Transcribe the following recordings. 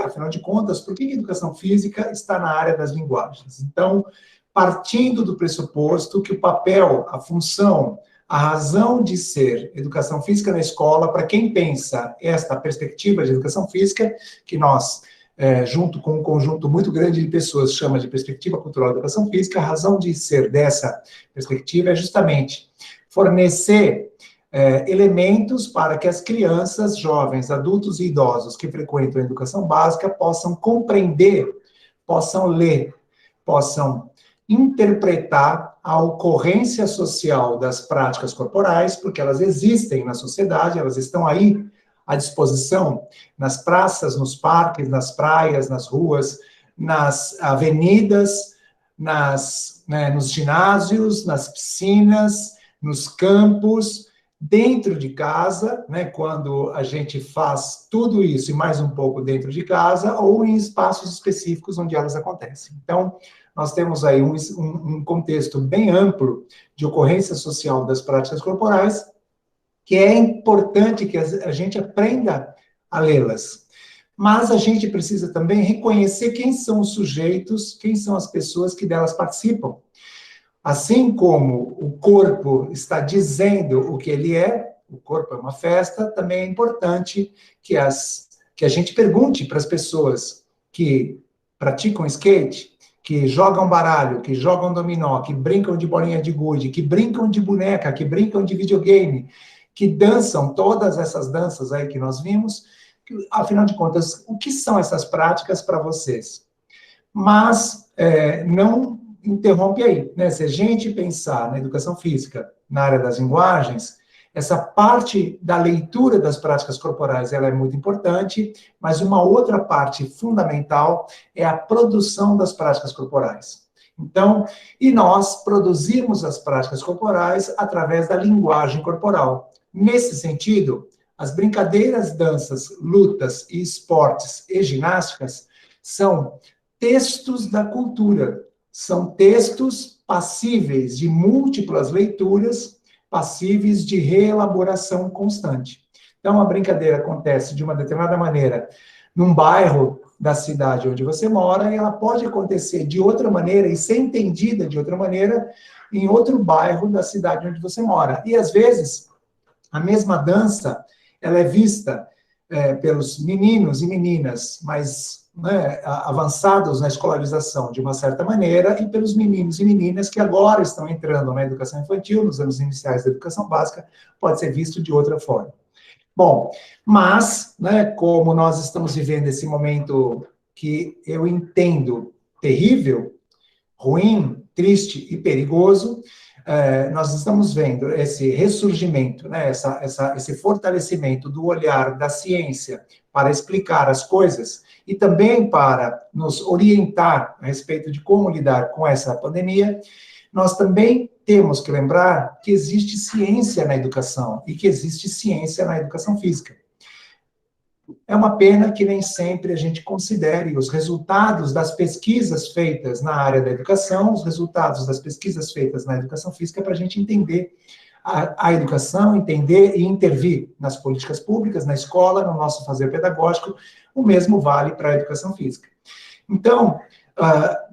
afinal de contas, por que a educação física está na área das linguagens. Então, partindo do pressuposto que o papel, a função, a razão de ser educação física na escola, para quem pensa esta perspectiva de educação física, que nós, junto com um conjunto muito grande de pessoas, chama de perspectiva cultural da educação física, a razão de ser dessa perspectiva é justamente fornecer elementos para que as crianças, jovens, adultos e idosos que frequentam a educação básica possam compreender, possam ler, possam interpretar a ocorrência social das práticas corporais, porque elas existem na sociedade, elas estão aí à disposição nas praças, nos parques, nas praias, nas ruas, nas avenidas, nos ginásios, nas piscinas, nos campos, dentro de casa, quando a gente faz tudo isso e mais um pouco dentro de casa, ou em espaços específicos onde elas acontecem. Então, nós temos aí um contexto bem amplo de ocorrência social das práticas corporais, que é importante que a gente aprenda a lê-las. Mas a gente precisa também reconhecer quem são os sujeitos, quem são as pessoas que delas participam. Assim como o corpo está dizendo o que ele é, o corpo é uma festa, também é importante que a gente pergunte para as pessoas que praticam skate, que jogam baralho, que jogam dominó, que brincam de bolinha de gude, que brincam de boneca, que brincam de videogame, que dançam todas essas danças aí que nós vimos, afinal de contas, o que são essas práticas para vocês? Mas não interrompe aí, Se a gente pensar na educação física, na área das linguagens, essa parte da leitura das práticas corporais, ela é muito importante, mas uma outra parte fundamental é a produção das práticas corporais. Então, e nós produzimos as práticas corporais através da linguagem corporal. Nesse sentido, as brincadeiras, danças, lutas e esportes e ginásticas são textos da cultura, são textos passíveis de múltiplas leituras, passíveis de reelaboração constante. Então, a brincadeira acontece de uma determinada maneira num bairro da cidade onde você mora, e ela pode acontecer de outra maneira e ser entendida de outra maneira em outro bairro da cidade onde você mora. E, às vezes, a mesma dança, ela é vista pelos meninos e meninas mais avançados na escolarização de uma certa maneira, e pelos meninos e meninas que agora estão entrando na educação infantil, nos anos iniciais da educação básica, pode ser visto de outra forma. Bom, mas, como nós estamos vivendo esse momento que eu entendo terrível, ruim, triste e perigoso, nós estamos vendo esse ressurgimento, esse fortalecimento do olhar da ciência para explicar as coisas e também para nos orientar a respeito de como lidar com essa pandemia. Nós também temos que lembrar que existe ciência na educação e que existe ciência na educação física. É uma pena que nem sempre a gente considere os resultados das pesquisas feitas na área da educação, os resultados das pesquisas feitas na educação física, para a gente entender a educação, entender e intervir nas políticas públicas, na escola, no nosso fazer pedagógico. O mesmo vale para a educação física. Então,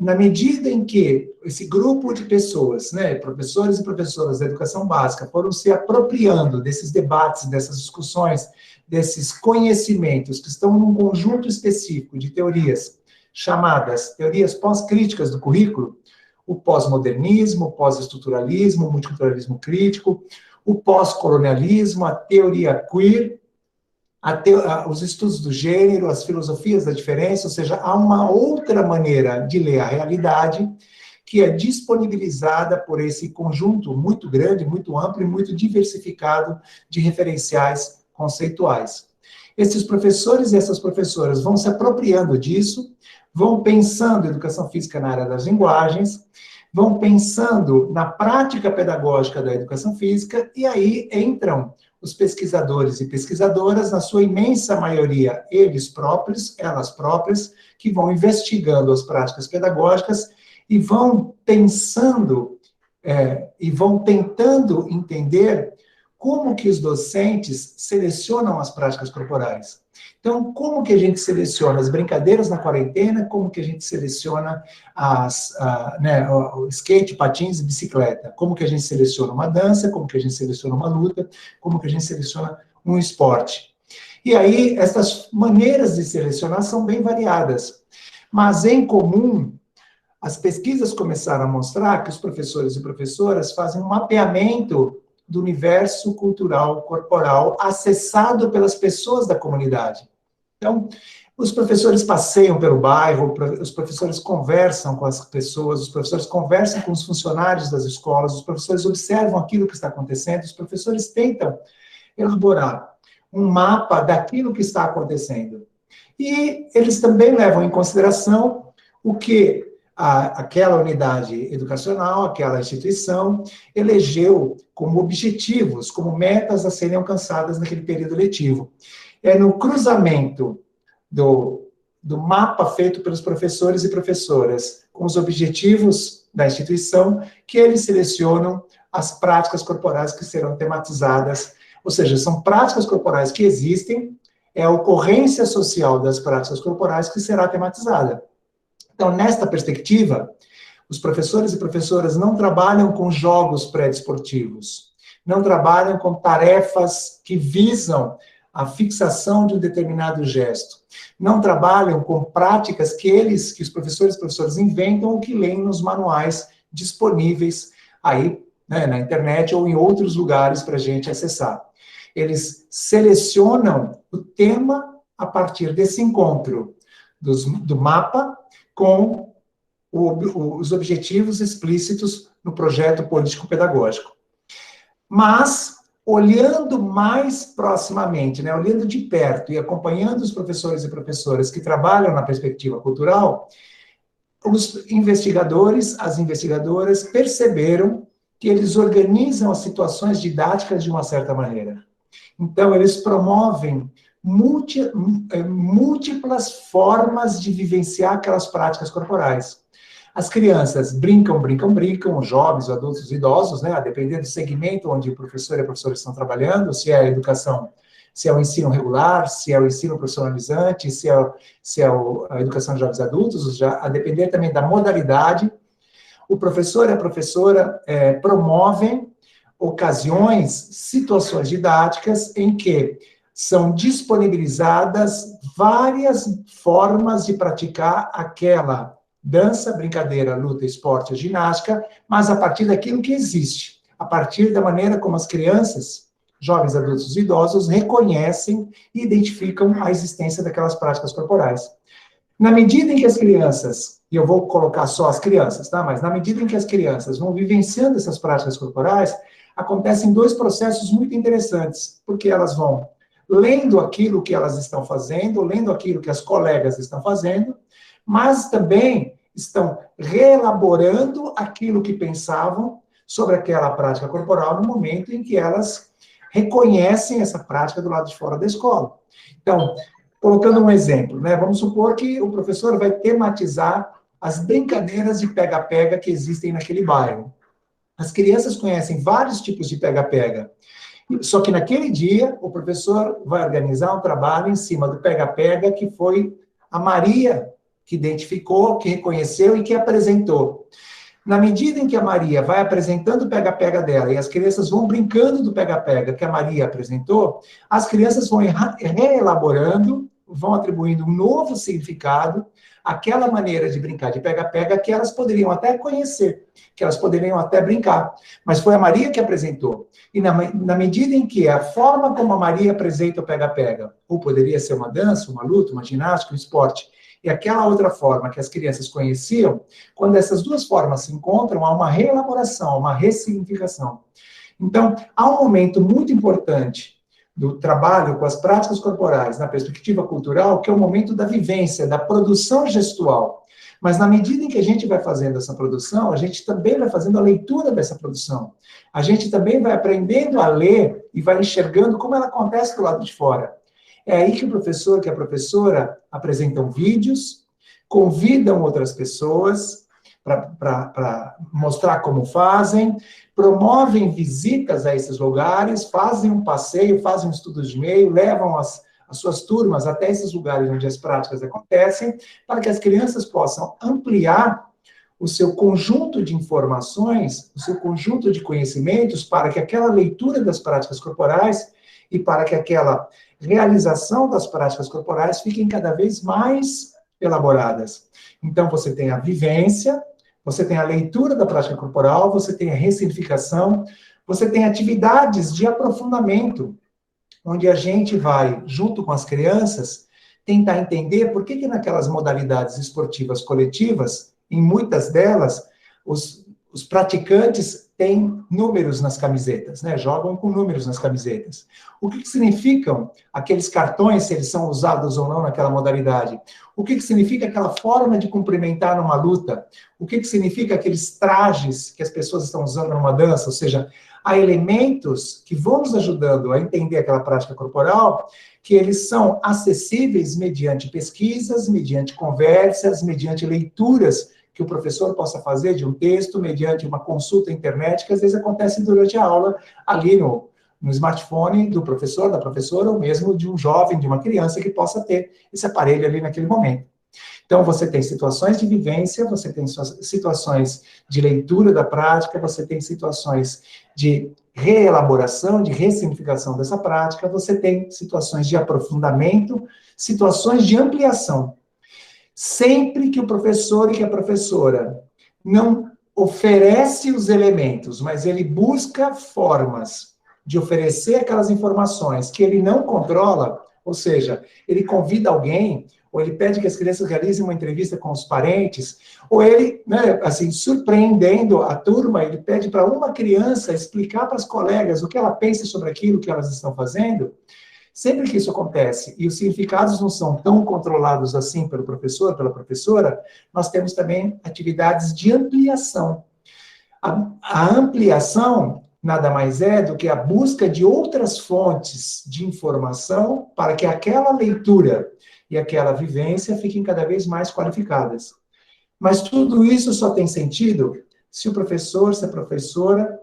na medida em que esse grupo de pessoas, professores e professoras da educação básica, foram se apropriando desses debates, dessas discussões, desses conhecimentos que estão num conjunto específico de teorias chamadas teorias pós-críticas do currículo, o pós-modernismo, o pós-estruturalismo, o multiculturalismo crítico, o pós-colonialismo, a teoria queer, os estudos do gênero, as filosofias da diferença, ou seja, há uma outra maneira de ler a realidade que é disponibilizada por esse conjunto muito grande, muito amplo e muito diversificado de referenciais conceituais. Esses professores e essas professoras vão se apropriando disso, vão pensando em educação física na área das linguagens, vão pensando na prática pedagógica da educação física, e aí entram os pesquisadores e pesquisadoras, na sua imensa maioria, eles próprios, elas próprias, que vão investigando as práticas pedagógicas e vão pensando e vão tentando entender como que os docentes selecionam as práticas corporais. Então, como que a gente seleciona as brincadeiras na quarentena, como que a gente seleciona o skate, patins e bicicleta, como que a gente seleciona uma dança, como que a gente seleciona uma luta, como que a gente seleciona um esporte. E aí, essas maneiras de selecionar são bem variadas, mas em comum, as pesquisas começaram a mostrar que os professores e professoras fazem um mapeamento do universo cultural corporal acessado pelas pessoas da comunidade. Então, os professores passeiam pelo bairro, os professores conversam com as pessoas, os professores conversam com os funcionários das escolas, os professores observam aquilo que está acontecendo, os professores tentam elaborar um mapa daquilo que está acontecendo. E eles também levam em consideração o que aquela unidade educacional, aquela instituição, elegeu como objetivos, como metas a serem alcançadas naquele período letivo. É no cruzamento do mapa feito pelos professores e professoras com os objetivos da instituição que eles selecionam as práticas corporais que serão tematizadas, ou seja, são práticas corporais que existem, é a ocorrência social das práticas corporais que será tematizada. Então, nesta perspectiva, os professores e professoras não trabalham com jogos pré-desportivos, não trabalham com tarefas que visam a fixação de um determinado gesto, não trabalham com práticas que os professores e professoras inventam ou que leem nos manuais disponíveis aí, né, na internet ou em outros lugares para a gente acessar. Eles selecionam o tema a partir desse encontro do mapa com os objetivos explícitos no projeto político-pedagógico. Mas, olhando mais proximamente, né, olhando de perto e acompanhando os professores e professoras que trabalham na perspectiva cultural, os investigadores, as investigadoras perceberam que eles organizam as situações didáticas de uma certa maneira. Então, eles promovem múltiplas formas de vivenciar aquelas práticas corporais. As crianças brincam, os jovens, os adultos, os idosos, né, a depender do segmento onde o professor e a professora estão trabalhando, se é a educação, se é o ensino regular, se é o ensino profissionalizante, se é a educação de jovens adultos, a depender também da modalidade, o professor e a professora promovem ocasiões, situações didáticas em que são disponibilizadas várias formas de praticar aquela dança, brincadeira, luta, esporte ou ginástica, mas a partir daquilo que existe, a partir da maneira como as crianças, jovens, adultos e idosos reconhecem e identificam a existência daquelas práticas corporais. Na medida em que as crianças, e eu vou colocar só as crianças, tá? Mas na medida em que as crianças vão vivenciando essas práticas corporais, acontecem dois processos muito interessantes, porque elas vão lendo aquilo que elas estão fazendo, lendo aquilo que as colegas estão fazendo, mas também estão reelaborando aquilo que pensavam sobre aquela prática corporal no momento em que elas reconhecem essa prática do lado de fora da escola. Então, colocando um exemplo, né? Vamos supor que o professor vai tematizar as brincadeiras de pega-pega que existem naquele bairro. As crianças conhecem vários tipos de pega-pega. Só que naquele dia, o professor vai organizar um trabalho em cima do pega-pega que foi a Maria que identificou, que reconheceu e que apresentou. Na medida em que a Maria vai apresentando o pega-pega dela e as crianças vão brincando do pega-pega que a Maria apresentou, as crianças vão reelaborando, vão atribuindo um novo significado àquela maneira de brincar de pega-pega que elas poderiam até conhecer, que elas poderiam até brincar. Mas foi a Maria que apresentou. E na medida em que a forma como a Maria apresenta o pega-pega, ou poderia ser uma dança, uma luta, uma ginástica, um esporte, e aquela outra forma que as crianças conheciam, quando essas duas formas se encontram, há uma reelaboração, uma ressignificação. Então, há um momento muito importante do trabalho com as práticas corporais na perspectiva cultural, que é o momento da vivência, da produção gestual. Mas na medida em que a gente vai fazendo essa produção, a gente também vai fazendo a leitura dessa produção. A gente também vai aprendendo a ler e vai enxergando como ela acontece do lado de fora. É aí que o professor, que a professora apresentam vídeos, convidam outras pessoas, para mostrar como fazem, promovem visitas a esses lugares, fazem um passeio, fazem um estudo de meio, levam as suas turmas até esses lugares onde as práticas acontecem, para que as crianças possam ampliar o seu conjunto de informações, o seu conjunto de conhecimentos, para que aquela leitura das práticas corporais e para que aquela realização das práticas corporais fiquem cada vez mais elaboradas. Então, você tem a vivência, você tem a leitura da prática corporal, você tem a ressignificação, você tem atividades de aprofundamento, onde a gente vai, junto com as crianças, tentar entender por que naquelas modalidades esportivas coletivas, em muitas delas, os praticantes têm números nas camisetas, né? Jogam com números nas camisetas. O que significam aqueles cartões, se eles são usados ou não naquela modalidade? O que significa aquela forma de cumprimentar numa luta? O que significa aqueles trajes que as pessoas estão usando numa dança? Ou seja, há elementos que vão nos ajudando a entender aquela prática corporal, que eles são acessíveis mediante pesquisas, mediante conversas, mediante leituras que o professor possa fazer de um texto, mediante uma consulta à internet, que às vezes acontece durante a aula, ali no smartphone do professor, da professora, ou mesmo de um jovem, de uma criança que possa ter esse aparelho ali naquele momento. Então, você tem situações de vivência, você tem situações de leitura da prática, você tem situações de reelaboração, de ressignificação dessa prática, você tem situações de aprofundamento, situações de ampliação. Sempre que o professor e que a professora não oferece os elementos, mas ele busca formas de oferecer aquelas informações que ele não controla, ou seja, ele convida alguém, ou ele pede que as crianças realizem uma entrevista com os parentes, ou ele, né, assim, surpreendendo a turma, ele pede para uma criança explicar para as colegas o que ela pensa sobre aquilo que elas estão fazendo. Sempre que isso acontece e os significados não são tão controlados assim pelo professor, pela professora, nós temos também atividades de ampliação. A ampliação nada mais é do que a busca de outras fontes de informação para que aquela leitura e aquela vivência fiquem cada vez mais qualificadas. Mas tudo isso só tem sentido se o professor, se a professora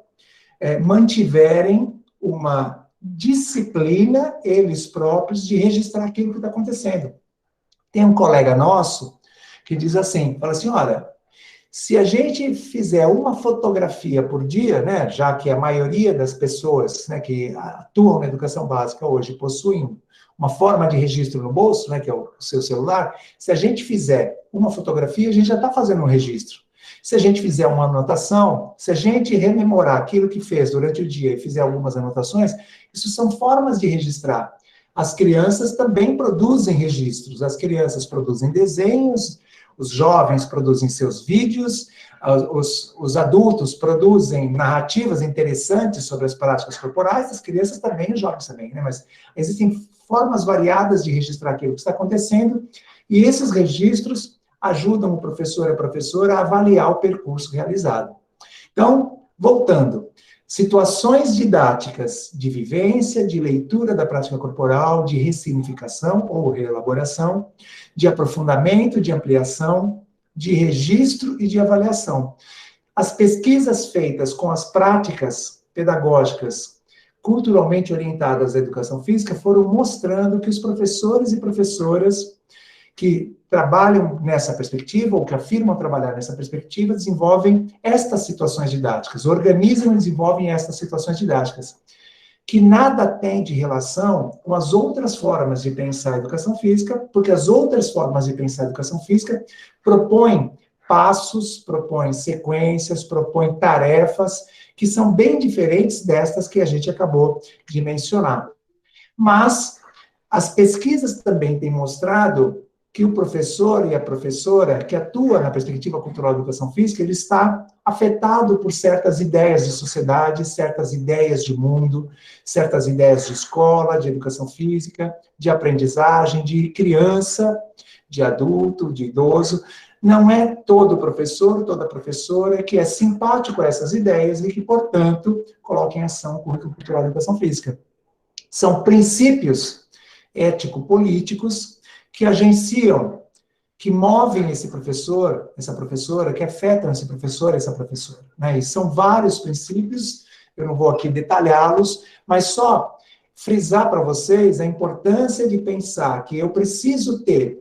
mantiverem uma disciplina, eles próprios, de registrar aquilo que está acontecendo. Tem um colega nosso que diz assim, fala assim, olha, se a gente fizer uma fotografia por dia, né, já que a maioria das pessoas, né, que atuam na educação básica hoje possuem uma forma de registro no bolso, né, que é o seu celular, se a gente fizer uma fotografia, a gente já está fazendo um registro. Se a gente fizer uma anotação, se a gente rememorar aquilo que fez durante o dia e fizer algumas anotações, isso são formas de registrar. As crianças também produzem registros, as crianças produzem desenhos, os jovens produzem seus vídeos, os adultos produzem narrativas interessantes sobre as práticas corporais, as crianças também, os jovens também, né? Mas existem formas variadas de registrar aquilo que está acontecendo, e esses registros ajudam o professor e a professora a avaliar o percurso realizado. Então, voltando, situações didáticas de vivência, de leitura da prática corporal, de ressignificação ou reelaboração, de aprofundamento, de ampliação, de registro e de avaliação. As pesquisas feitas com as práticas pedagógicas culturalmente orientadas à educação física foram mostrando que os professores e professoras que trabalham nessa perspectiva, ou que afirmam trabalhar nessa perspectiva, desenvolvem estas situações didáticas, organizam e desenvolvem estas situações didáticas, que nada tem de relação com as outras formas de pensar a educação física, porque as outras formas de pensar a educação física propõem passos, propõem sequências, propõem tarefas, que são bem diferentes destas que a gente acabou de mencionar. Mas as pesquisas também têm mostrado que o professor e a professora que atua na perspectiva cultural da educação física, ele está afetado por certas ideias de sociedade, certas ideias de mundo, certas ideias de escola, de educação física, de aprendizagem, de criança, de adulto, de idoso. Não é todo professor, toda professora que é simpático a essas ideias e que, portanto, coloca em ação o currículo cultural da educação física. São princípios ético-políticos que agenciam, que movem esse professor, essa professora, que afetam esse professor, essa professora, né? E são vários princípios, eu não vou aqui detalhá-los, mas só frisar para vocês a importância de pensar que eu preciso ter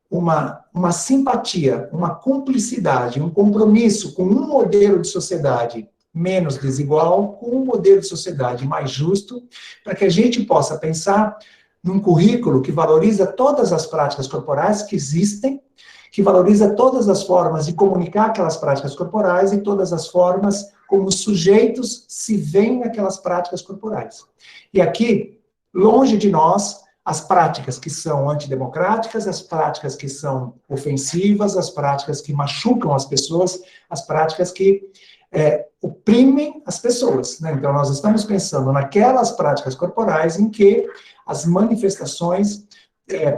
uma simpatia, uma cumplicidade, um compromisso com um modelo de sociedade menos desigual, com um modelo de sociedade mais justo, para que a gente possa pensar num currículo que valoriza todas as práticas corporais que existem, que valoriza todas as formas de comunicar aquelas práticas corporais e todas as formas como os sujeitos se veem naquelas práticas corporais. E aqui, longe de nós, as práticas que são antidemocráticas, as práticas que são ofensivas, as práticas que machucam as pessoas, as práticas que oprimem as pessoas, né? Então, nós estamos pensando naquelas práticas corporais em que as manifestações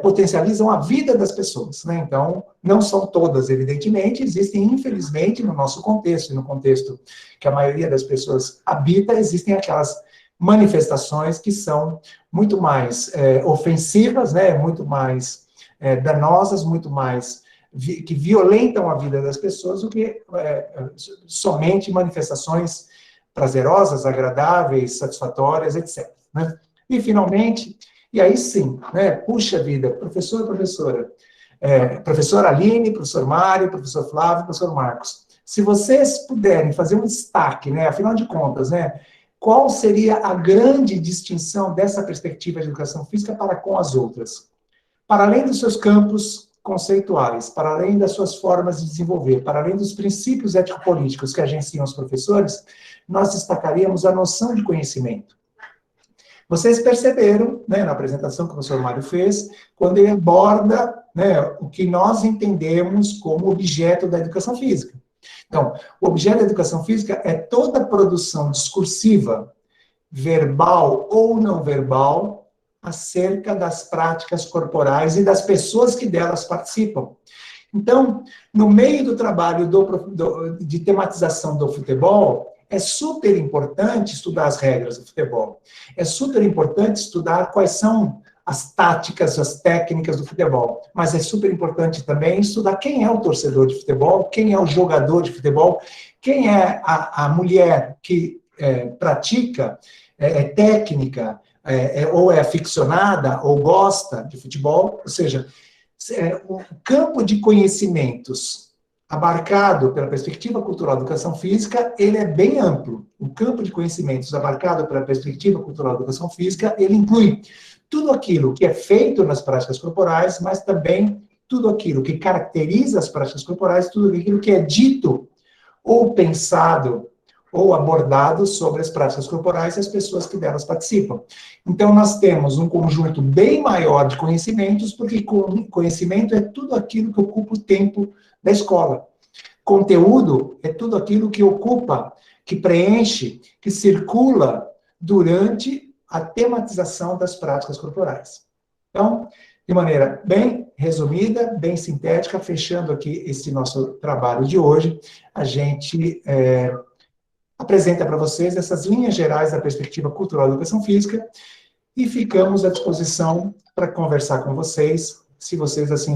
potencializam a vida das pessoas, né? Então, não são todas, evidentemente, existem, infelizmente, no nosso contexto, e no contexto que a maioria das pessoas habita, existem aquelas manifestações que são muito mais ofensivas, né? Muito mais danosas, muito mais que violentam a vida das pessoas do que somente manifestações prazerosas, agradáveis, satisfatórias, etc. Né? E, finalmente, e aí sim, né, puxa vida, professor, professora, professora Aline, professor Mário, professor Flávio, professor Marcos, se vocês puderem fazer um destaque, né, afinal de contas, né, qual seria a grande distinção dessa perspectiva de educação física para com as outras? Para além dos seus campos conceituais, para além das suas formas de desenvolver, para além dos princípios ético-políticos que agenciam os professores, nós destacaríamos a noção de conhecimento. Vocês perceberam, né, na apresentação que o professor Mário fez, quando ele aborda, né, o que nós entendemos como objeto da educação física. Então, o objeto da educação física é toda a produção discursiva, verbal ou não verbal, acerca das práticas corporais e das pessoas que delas participam. Então, no meio do trabalho de tematização do futebol, é super importante estudar as regras do futebol. É super importante estudar quais são as táticas, as técnicas do futebol. Mas é super importante também estudar quem é o torcedor de futebol, quem é o jogador de futebol, quem é a mulher que pratica técnica, ou é aficionada, ou gosta de futebol, ou seja, o campo de conhecimentos abarcado pela perspectiva cultural da educação física, ele é bem amplo. O campo de conhecimentos abarcado pela perspectiva cultural da educação física, ele inclui tudo aquilo que é feito nas práticas corporais, mas também tudo aquilo que caracteriza as práticas corporais, tudo aquilo que é dito ou pensado ou abordado sobre as práticas corporais e as pessoas que delas participam. Então, nós temos um conjunto bem maior de conhecimentos, porque conhecimento é tudo aquilo que ocupa o tempo da escola. Conteúdo é tudo aquilo que ocupa, que preenche, que circula durante a tematização das práticas corporais. Então, de maneira bem resumida, bem sintética, fechando aqui esse nosso trabalho de hoje, a gente apresenta para vocês essas linhas gerais da perspectiva cultural da educação física e ficamos à disposição para conversar com vocês, se vocês assim